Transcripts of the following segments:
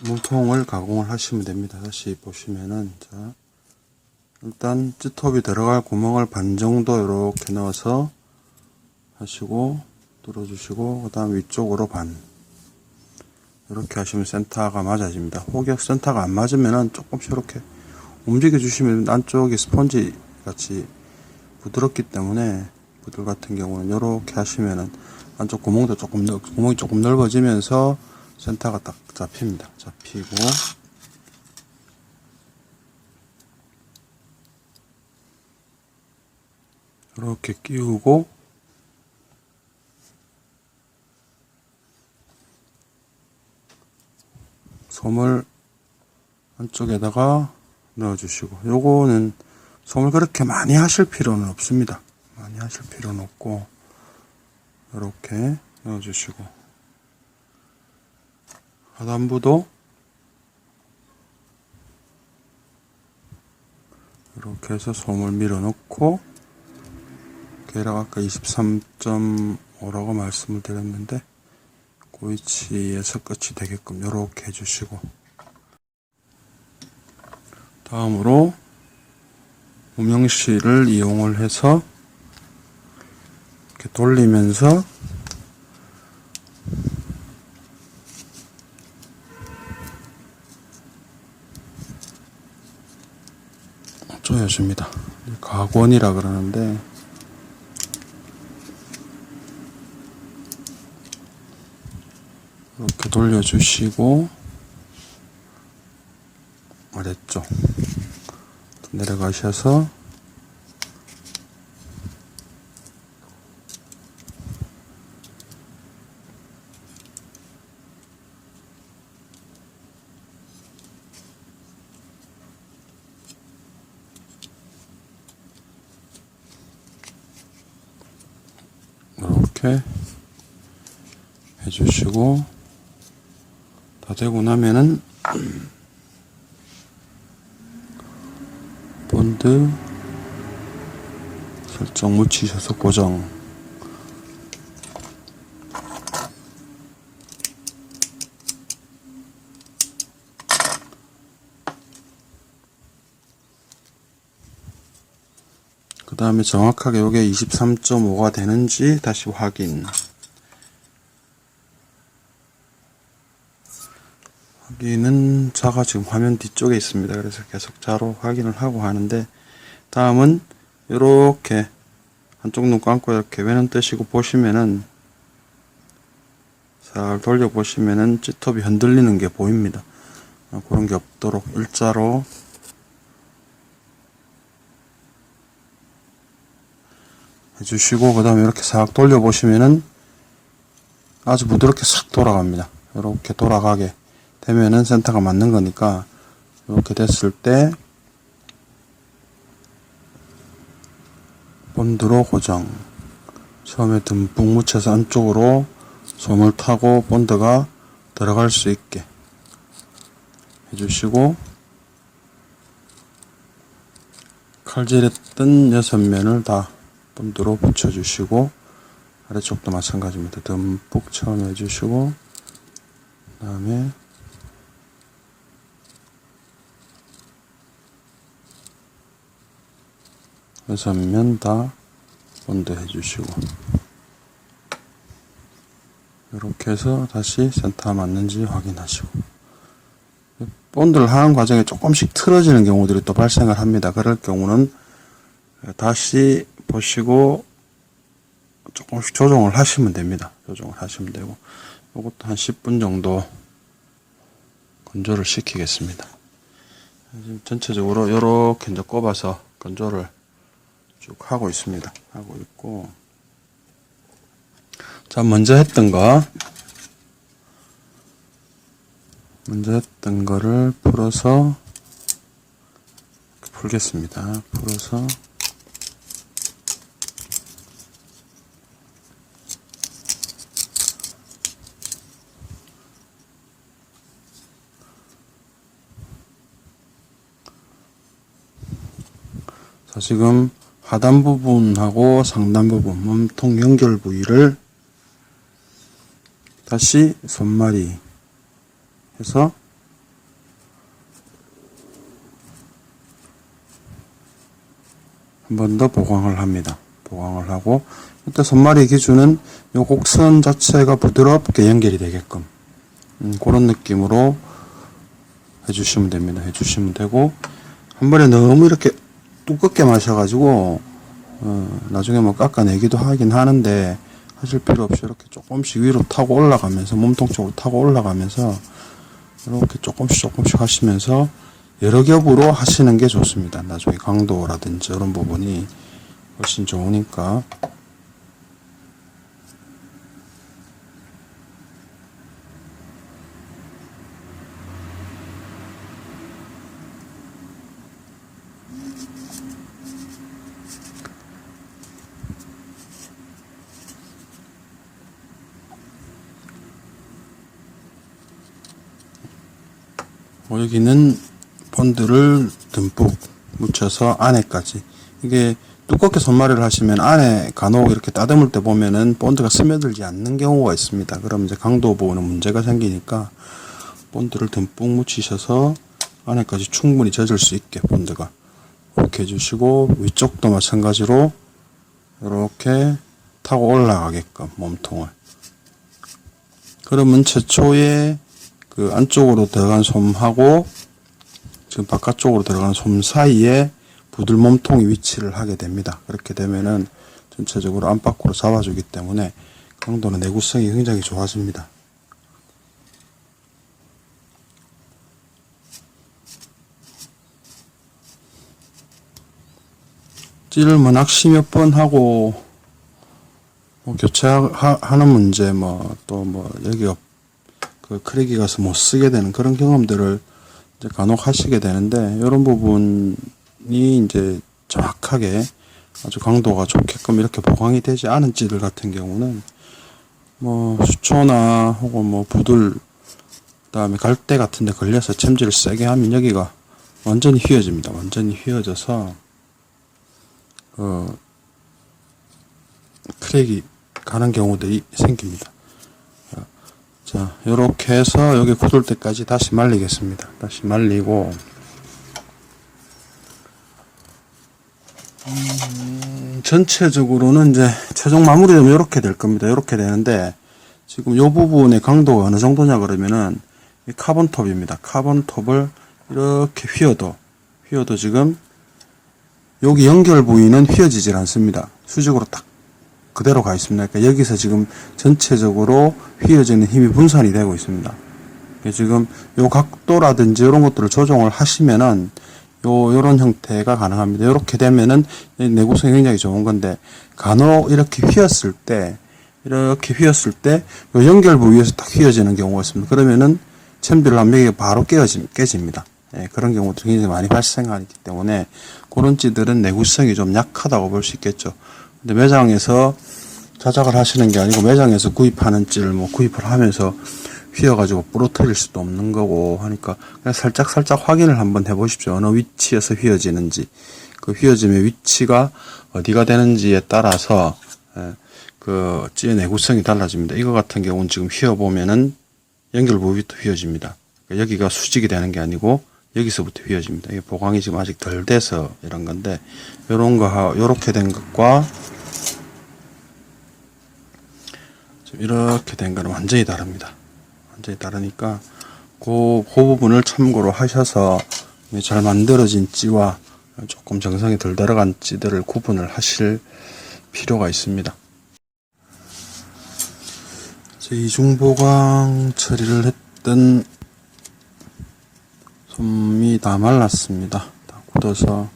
몸통을 가공을 하시면 됩니다. 다시 보시면은, 자, 일단 찌톱이 들어갈 구멍을 반 정도 이렇게 넣어서 하시고 뚫어주시고, 그 다음 위쪽으로 반 이렇게 하시면 센터가 맞아집니다. 혹여 센터가 안 맞으면은 조금씩 이렇게 움직여 주시면 안쪽이 스펀지 같이 부드럽기 때문에, 부들 같은 경우는 이렇게 하시면은 안쪽 구멍이 조금 넓어지면서 센터가 딱 잡힙니다. 잡히고, 이렇게 끼우고, 솜을 안쪽에다가 넣어주시고, 요거는 솜을 그렇게 많이 하실 필요는 없습니다. 많이 하실 필요는 없고, 이렇게 넣어주시고, 하단부도 이렇게 해서 솜을 밀어 넣고, 계량 아까 23.5라고 말씀을 드렸는데 그 위치에서 끝이 되게끔 이렇게 해주시고, 다음으로 무명실을 이용을 해서 이렇게 돌리면서 조여줍니다. 가권이라 그러는데, 이렇게 돌려주시고 아래쪽 내려가셔서 이렇게 해주시고, 다 되고 나면은 본드 살짝 묻히셔서 고정. 그 다음에 정확하게 요게 23.5가 되는지 다시 확인은 자가 지금 화면 뒤쪽에 있습니다. 그래서 계속 자로 확인을 하고 하는데, 다음은 이렇게 한쪽 눈 감고 이렇게 왼눈 뜨시고 보시면은, 살 돌려 보시면은 찌톱이 흔들리는 게 보입니다. 그런 게 없도록 일자로 해주시고, 그 다음에 이렇게 싹 돌려 보시면은 아주 부드럽게 싹 돌아갑니다. 이렇게 돌아가게 되면은 센터가 맞는 거니까, 이렇게 됐을 때 본드로 고정. 처음에 듬뿍 묻혀서 안쪽으로 솜을 타고 본드가 들어갈 수 있게 해주시고, 칼질했던 6면을 다 본드로 붙여주시고, 아래쪽도 마찬가지입니다. 듬뿍 처음 해주시고, 그 다음에 여섯 면 다 본드 해주시고, 이렇게 해서 다시 센터 맞는지 확인하시고, 본드를 하는 과정에 조금씩 틀어지는 경우들이 또 발생을 합니다. 그럴 경우는 다시 보시고 조금씩 조정을 하시면 됩니다. 조정을 하시면 되고, 이것도 한 10분 정도 건조를 시키겠습니다. 지금 전체적으로 이렇게 이제 꼽아서 건조를 쭉 하고 있습니다. 하고 있고, 자, 먼저 했던 거를 풀어서 풀겠습니다. 풀어서 자, 지금 하단 부분하고 상단 부분, 몸통 연결 부위를 다시 손말이 해서 한 번 더 보강을 합니다. 보강을 하고 이때 손마리 기준은 요 곡선 자체가 부드럽게 연결이 되게끔 그런 느낌으로 해주시면 됩니다. 해주시면 되고 한 번에 너무 이렇게 두껍게 마셔가지고 나중에 뭐 깎아내기도 하긴 하는데 하실 필요 없이 이렇게 조금씩 위로 타고 올라가면서 몸통 쪽으로 타고 올라가면서 이렇게 조금씩 하시면서 여러 겹으로 하시는 게 좋습니다. 나중에 강도라든지 이런 부분이 훨씬 좋으니까. 여기는 본드를 듬뿍 묻혀서 안에까지. 이게 두껍게 손마리를 하시면 안에 간혹 이렇게 따듬을 때 보면은 본드가 스며들지 않는 경우가 있습니다. 그럼 이제 강도 보호는 문제가 생기니까 본드를 듬뿍 묻히셔서 안에까지 충분히 젖을 수 있게 본드가 이렇게 해주시고 위쪽도 마찬가지로 이렇게 타고 올라가게끔 몸통을. 그러면 최초에 그 안쪽으로 들어간 솜하고 지금 바깥쪽으로 들어간 솜 사이에 부들 몸통이 위치를 하게 됩니다. 그렇게 되면은 전체적으로 안팎으로 잡아주기 때문에 강도는 내구성이 굉장히 좋아집니다. 찌를 뭐 낚시 몇 번 하고 뭐 교체하는 문제 또 여기가 그 크랙이 가서 못 쓰게 되는 그런 경험들을 이제 간혹 하시게 되는데 이런 부분이 이제 정확하게 아주 강도가 좋게끔 이렇게 보강이 되지 않은 찌들 같은 경우는 뭐 수초나 혹은 뭐 부들 그다음에 갈대 같은 데 걸려서 챔질을 세게 하면 여기가 완전히 휘어집니다. 완전히 휘어져서 크랙이 가는 경우들이 생깁니다. 자, 요렇게 해서 여기 굳을 때까지 다시 말리겠습니다. 다시 말리고, 전체적으로는 이제 최종 마무리되면 요렇게 될 겁니다. 요렇게 되는데, 지금 요 부분의 강도가 어느 정도냐 그러면은, 이 카본톱입니다. 카본톱을 이렇게 휘어도 지금, 여기 연결 부위는 휘어지질 않습니다. 수직으로 딱 그대로 가 있습니다. 그러니까 여기서 지금 전체적으로 휘어지는 힘이 분산이 되고 있습니다. 지금 요 각도라든지 이런 것들을 조정을 하시면은 요런 형태가 가능합니다. 이렇게 되면은 내구성이 굉장히 좋은 건데 간혹 이렇게 휘었을 때 요 연결 부위에서 딱 휘어지는 경우가 있습니다. 그러면은 챔비를 하면 여기가 바로 깨집니다. 그런 경우도 굉장히 많이 발생하기 때문에 그런 찌들은 내구성이 좀 약하다고 볼 수 있겠죠. 근데 매장에서 자작을 하시는 게 아니고 매장에서 구입하는 찌를 구입을 하면서 휘어가지고 부러뜨릴 수도 없는 거고 하니까 그냥 살짝 확인을 한번 해보십시오. 어느 위치에서 휘어지는지 그 휘어짐의 위치가 어디가 되는지에 따라서 그 찌의 내구성이 달라집니다. 이거 같은 경우는 지금 휘어보면은 연결 부위부터 휘어집니다. 여기가 수직이 되는 게 아니고 여기서부터 휘어집니다. 이게 보강이 지금 아직 덜 돼서 이런 건데 요렇게 된 것과 이렇게 된 거는 완전히 다릅니다. 완전히 다르니까 그 부분을 참고로 하셔서 잘 만들어진 찌와 조금 정성이 덜 들어간 찌들을 구분을 하실 필요가 있습니다. 이중보강 처리를 했던 솜이 다 말랐습니다. 다 굳어서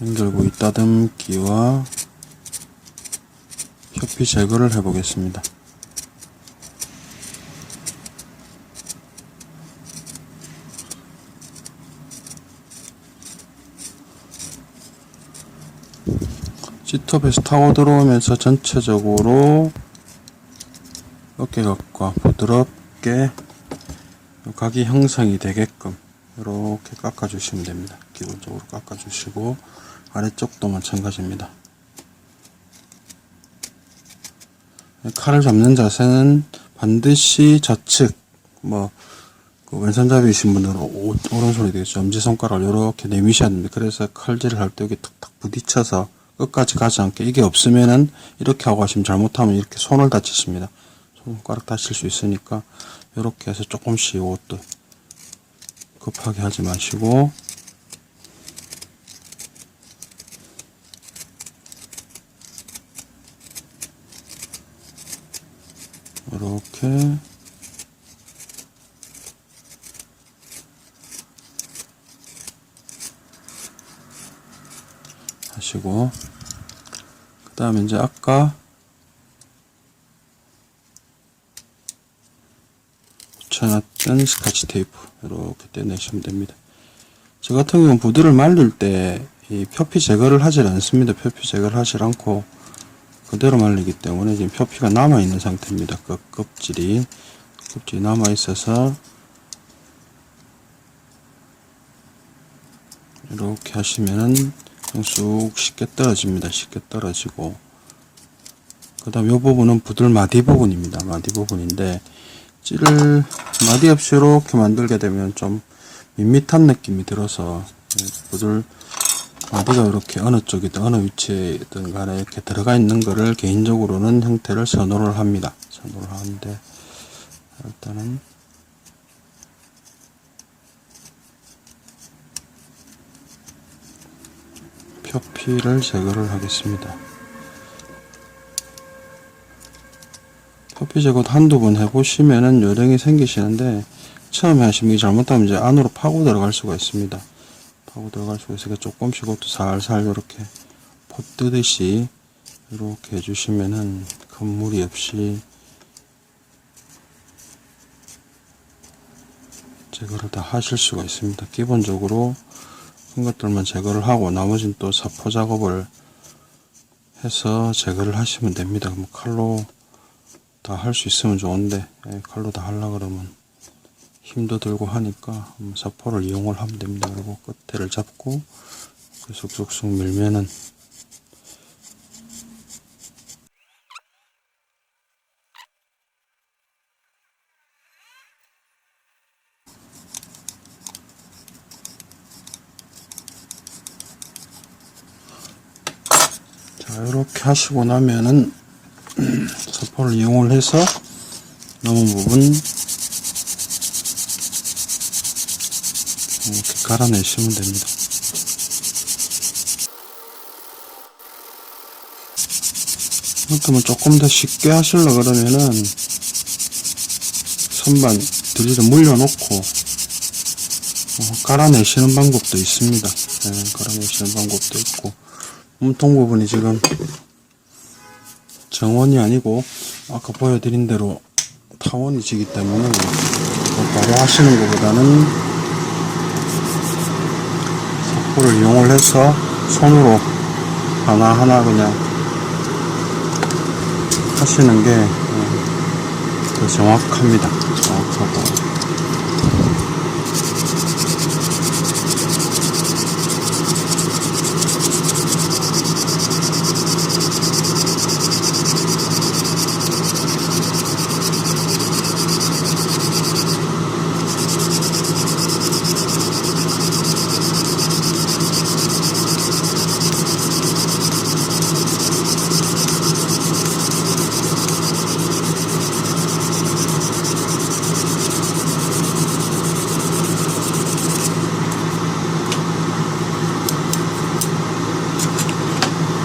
연결부위 따듬기와 표피 제거를 해보겠습니다. C톱에서 타고 들어오면서 전체적으로 어깨각과 부드럽게 각이 형성이 되게끔 이렇게 깎아주시면 됩니다. 기본적으로 깎아주시고 아래쪽도 마찬가지입니다. 칼을 잡는 자세는 반드시 좌측 그 왼손잡이이신 분들은 오른손이 되겠죠. 엄지손가락을 이렇게 내미셔야 됩니다. 그래서 칼질을 할 때 여기 탁탁 부딪혀서 끝까지 가지 않게, 이게 없으면은 이렇게 하고 하시면, 잘못하면 이렇게 손을 다치십니다. 손가락 다칠 수 있으니까 이렇게 해서 조금씩, 이것도 급하게 하지 마시고 이렇게 하시고, 그 다음에 이제 아까 붙여놨던 스카치 테이프 이렇게 떼내시면 됩니다. 저 같은 경우는 부드를 말릴 때 이 표피 제거를 하질 않습니다. 표피 제거를 하질 않고 그대로 말리기 때문에 지금 표피가 남아 있는 상태입니다. 그 껍질이 남아 있어서 이렇게 하시면은 쑥 쉽게 떨어집니다. 쉽게 떨어지고, 그 다음 이 부분은 부들 마디 부분입니다. 마디 부분인데, 찌를 마디 없이 이렇게 만들게 되면 좀 밋밋한 느낌이 들어서, 부들 마디가 이렇게 어느 쪽이든 어느 위치에든 간에 이렇게 들어가 있는 거를 개인적으로는 형태를 선호를 합니다. 선호를 하는데, 일단은 표피를 제거를 하겠습니다. 표피 제거 한두 번 해보시면은 요령이 생기시는데, 처음에 하시면 잘못하면 이제 안으로 파고 들어갈 수가 있습니다. 파고 들어갈 수가 있으니까 조금씩 이것도 살살 이렇게 퍼뜨듯이 이렇게 해주시면은 큰 무리 없이 제거를 다 하실 수가 있습니다. 기본적으로 큰 것들만 제거를 하고 나머지는 또 사포 작업을 해서 제거를 하시면 됩니다. 뭐 칼로 다 할 수 있으면 좋은데, 칼로 다 하려고 그러면 힘도 들고 하니까 사포를 이용을 하면 됩니다. 그리고 끝에를 잡고 쑥쑥쑥 밀면은 자, 이렇게 하시고 나면은 사포를 이용을 해서 남은 부분 이렇게 갈아내시면 됩니다. 이것도 뭐 조금 더 쉽게 하시려고 그러면은 선반 드릴을 물려놓고 갈아내시는 방법도 있습니다. 갈아내시는 방법도 있고, 몸통 부분이 지금 정원이 아니고 아까 보여드린 대로 타원이지기 때문에 바로 하시는 것보다는 사포를 이용을 해서 손으로 하나하나 그냥 하시는 게 더 정확합니다. 정확하고.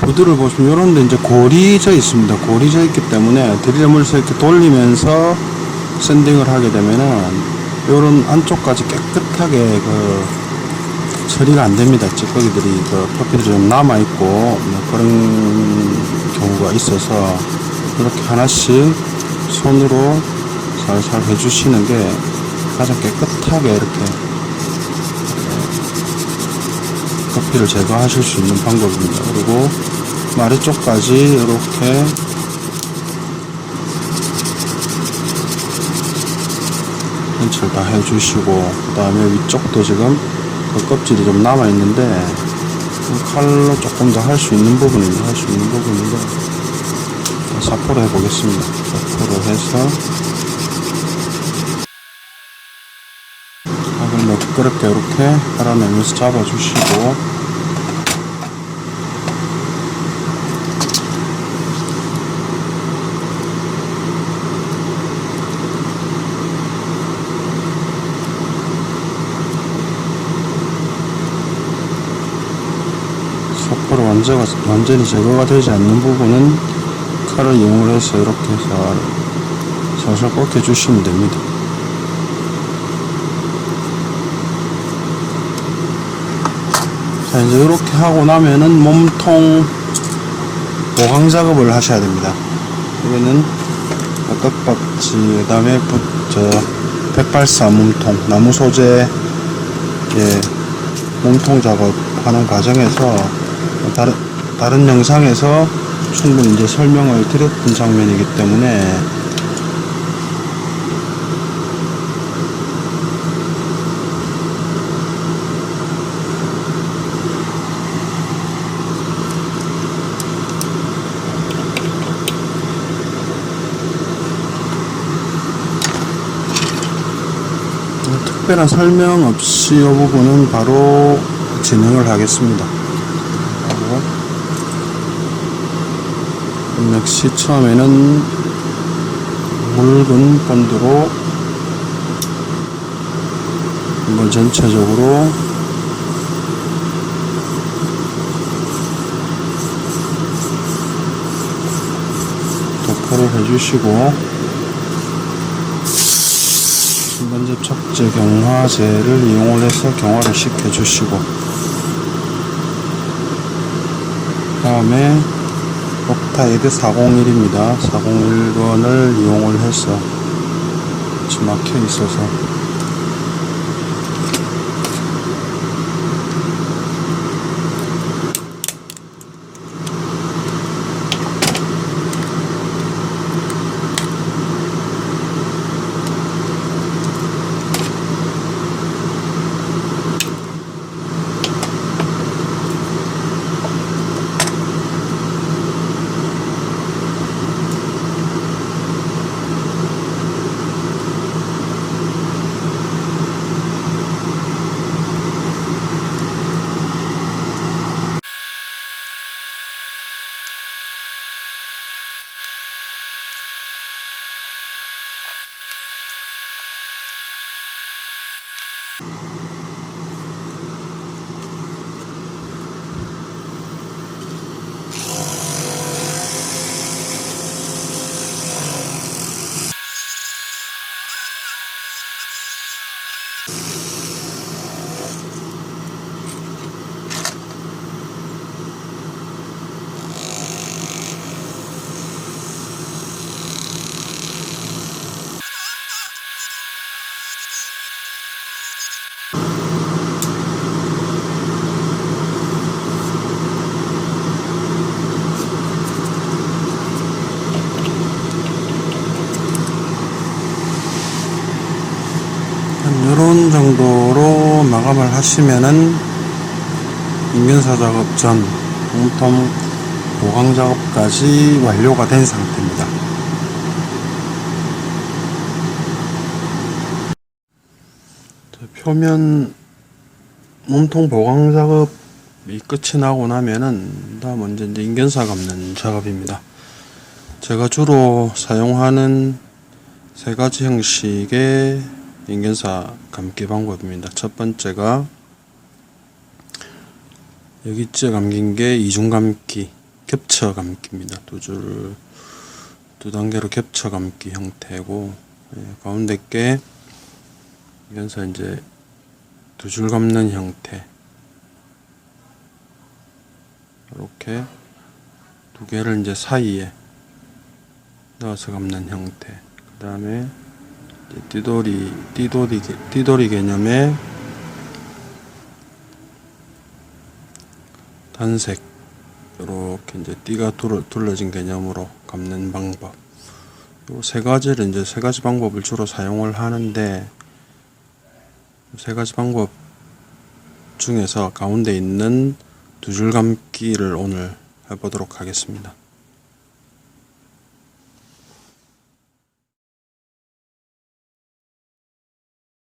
부드를 보시면 이런 데 이제 골이 져 있습니다. 골이 져 있기 때문에 드릴 물서 이렇게 돌리면서 샌딩을 하게 되면은 이런 안쪽까지 깨끗하게 처리가 안 됩니다. 찌꺼기들이 표피들이 좀 남아 있고 그런 경우가 있어서 이렇게 하나씩 손으로 살살 해주시는 게 가장 깨끗하게 이렇게 표피를 제거하실 수 있는 방법입니다. 그리고 마리 쪽까지 이렇게 전체를 다 해주시고, 그 다음에 위쪽도 지금 그 껍질이 좀 남아 있는데 칼로 조금 더 할 수 있는 부분입니다. 사포로 해보겠습니다. 사포로 해서 미끄럽게 이렇게 깔아내면서 잡아주시고, 소포로 완전히 제거가 되지 않는 부분은 칼을 이용을 해서 이렇게 살살 꺾여주시면 됩니다. 자, 이제 이렇게 하고 나면은 몸통 보강 작업을 하셔야 됩니다. 여기는 깍박지, 그 다음에 백발사 몸통, 나무 소재, 몸통 작업하는 과정에서 다른 영상에서 충분히 이제 설명을 드렸던 장면이기 때문에 특별한 설명 없이 이 부분은 바로 진행을 하겠습니다. 역시 처음에는 묽은 본드로 한번 전체적으로 도포를 해주시고, 순간 접착제 경화제를 이용을 해서 경화를 시켜주시고, 그 다음에 옥타이드 401입니다. 401번을 이용을 해서 지금 막혀 있어서 이런 정도로 마감을 하시면은 인근사 작업 전 몸통 보강 작업까지 완료가 된 상태입니다. 표면 몸통 보강 작업이 끝이 나고 나면은 다음은 이제 인근사 감는 작업입니다. 제가 주로 사용하는 세 가지 형식의 인근사 감기 방법입니다. 첫 번째가 여기째 감긴 게 이중 감기, 겹쳐 감기입니다. 두 단계로 겹쳐 감기 형태고, 가운데 게 인근사 이제 두 줄 감는 형태, 이렇게 두 개를 이제 사이에 넣어서 감는 형태. 그 다음에 띠돌이 개념의 단색, 이렇게 이제 띠가 둘러진 개념으로 감는 방법. 요 세 가지를 이제 세 가지 방법을 주로 사용을 하는데, 세 가지 방법 중에서 가운데 있는 두 줄 감기를 오늘 해보도록 하겠습니다.